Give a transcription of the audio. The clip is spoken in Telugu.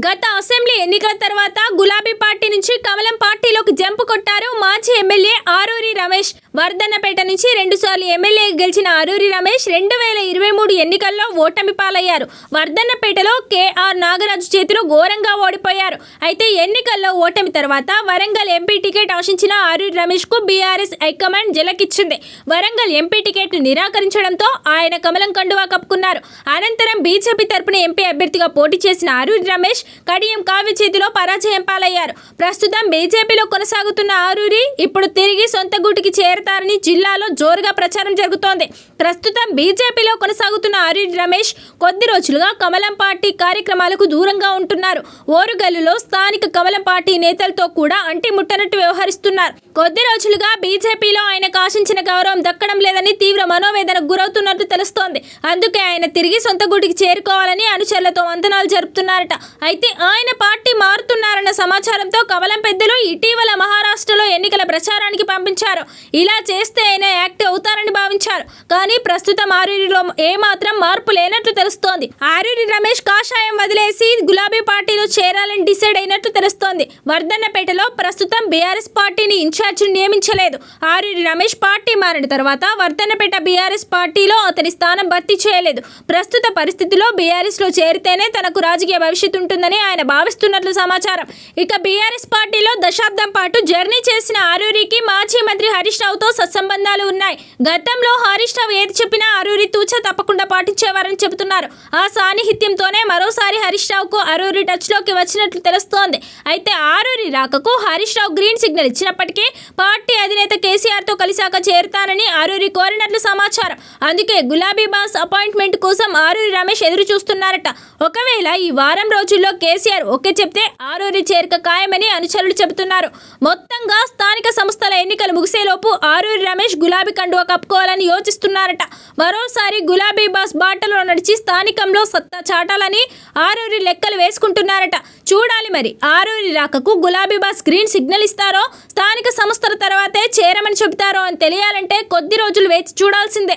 గత అసెంబ్లీ ఎన్నికల తర్వాత గులాబీ పార్టీ నుంచి కమలం పార్టీలోకి జంపు కొట్టారు మాజీ ఎమ్మెల్యే ఆరూరి రమేష్. వర్ధన్నపేట నుంచి 2 సార్లు ఎమ్మెల్యే గెలిచిన ఆరూరి రమేష్ 2023 ఎన్నికల్లో ఓటమి పాలయ్యారు. వర్ధన్నపేటలో కేఆర్ నాగరాజు చేతిలో ఘోరంగా ఓడిపోయారు. అయితే ఎన్నికల్లో ఓటమి తర్వాత వరంగల్ ఎంపీ టికెట్ ఆశించిన ఆరూరి రమేష్ కు బీఆర్ఎస్ హైకమాండ్ జలకిచ్చింది. వరంగల్ ఎంపీ టికెట్ నిరాకరించడంతో ఆయన కమలం కండువా కప్పుకున్నారు. అనంతరం బీజేపీ తరపున ఎంపీ అభ్యర్థిగా పోటీ చేసిన ఆరూరి రమేష్ కడియం కావ్య చేతిలో పరాజయం పాలయ్యారు. ప్రస్తుతం బీజేపీలో కొనసాగుతున్న ఆరూరి ఇప్పుడు తిరిగి సొంత గూటికి చేరతారని జిల్లాలో జోరుగా ప్రచారం జరుగుతోంది. ప్రస్తుతం బీజేపీలో కొనసాగుతున్న ఆరూరి రమేష్ కొద్ది రోజులుగా కమలం పార్టీ కార్యక్రమాలకు దూరంగా ఉంటున్నారు. ఓరుగల్లులో స్థానిక కమలం పార్టీ నేతలతో కూడా అంటిముట్టనట్టు వ్యవహరిస్తున్నారు. కొద్ది రోజులుగా బీజేపీలో ఆయనకు ఆశించిన గౌరవం దక్కడం లేదని తీవ్ర మనోవేదనకు గురవుతున్నట్టు తెలుస్తోంది. అందుకే ఆయన తిరిగి సొంత గూటికి చేరుకోవాలని అనుచరులతో మంతనాలు జరుపుతున్నారట. అయితే ఆయన పార్టీ మారుతున్నారన్న సమాచారంతో కమలం పెద్దలు ఇటీవల మహారాష్ట్రలో ఎన్నికల ప్రచారానికి పంపించారు. ఇలా చేస్తే ఆయన యాక్టివ్ అవుతారని భావించారు. కానీ ప్రస్తుతం ఆరూరిలో ఏమాత్రం మార్పు లేనట్లు తెలుస్తోంది. ఆరూరి రమేష్ కాషాయం వదిలేసి గులాబీ పార్టీలో చేరాలని డిసైడ్ అయినట్లు తెలుస్తోంది. వర్ధన్నపేటలో ప్రస్తుతం బీఆర్ఎస్ పార్టీని ఇన్ఛార్జిని నియమించలేదు. ఆరూరి రమేష్ పార్టీ మారిన తర్వాత వర్ధన్నపేట బీఆర్ఎస్ పార్టీలో అతని స్థానం భర్తీ చేయలేదు. ప్రస్తుత పరిస్థితిలో బీఆర్ఎస్ లో చేరితేనే తనకు రాజకీయ భవిష్యత్తు ఉంటుందని ఆయన భావిస్తున్నట్లు సమాచారం. ఇక బీఆర్ఎస్ పార్టీలో దశాబ్దం పాటు జర్నీ చేసిన ఆరూరికి మాజీ మంత్రి హరీష్ రావుతో సత్సంబంధాలు ఉన్నాయి. గతంలో హరీష్ రావు ఏది చెప్పినా ఆరూరి తూచా తప్పకుండా పాటించేవారని చెబుతున్నారు. ఆ సాన్నిహిత్యంతోనే మరోసారి హరీష్ రావుకు ఆరూరి టచ్ లోకి వచ్చినట్లు తెలుస్తోంది. అయితే ఆరూరి రాకకు హరీష్ రావు గ్రీన్ సిగ్నల్ ఇచ్చినప్పటికీ పార్టీ అధినేత కేసీఆర్ తో కలిశాక చేరుతానని ఆరూరి కోరినట్లు సమాచారం. అందుకే గులాబీ బాస్ అపాయింట్మెంట్ కోసం ఆరూరి రమేష్ ఎదురు చూస్తున్నారట. ఒకవేళ ఈ వారం రోజుల్లో కేసీఆర్ ఓకే చెప్తే ఆరూరి చేరిక ఖాయమని అనుచరులు చెబుతున్నారు. మొత్తంగా స్థానిక సంస్థల ఎన్నికలు ముగిసేలోపు ఆరూరి రమేష్ గులాబీ కండువా కప్పుకోవాలని యోచిస్తున్నారట. మరోసారి గులాబీ బాస్ బాటలో నడిచి స్థానికంలో సత్తా చాటాలని ఆరూరి లెక్కలు వేసుకుంటున్నారట. చూడాలి మరి ఆరూరి రాకకు గులాబీ బాస్ గ్రీన్ సిగ్నల్ ఇస్తారో స్థానిక సంస్థల తర్వాతే చేరమని చెబుతారో అని తెలియాలంటే కొద్ది రోజులు వేచి చూడాల్సిందే.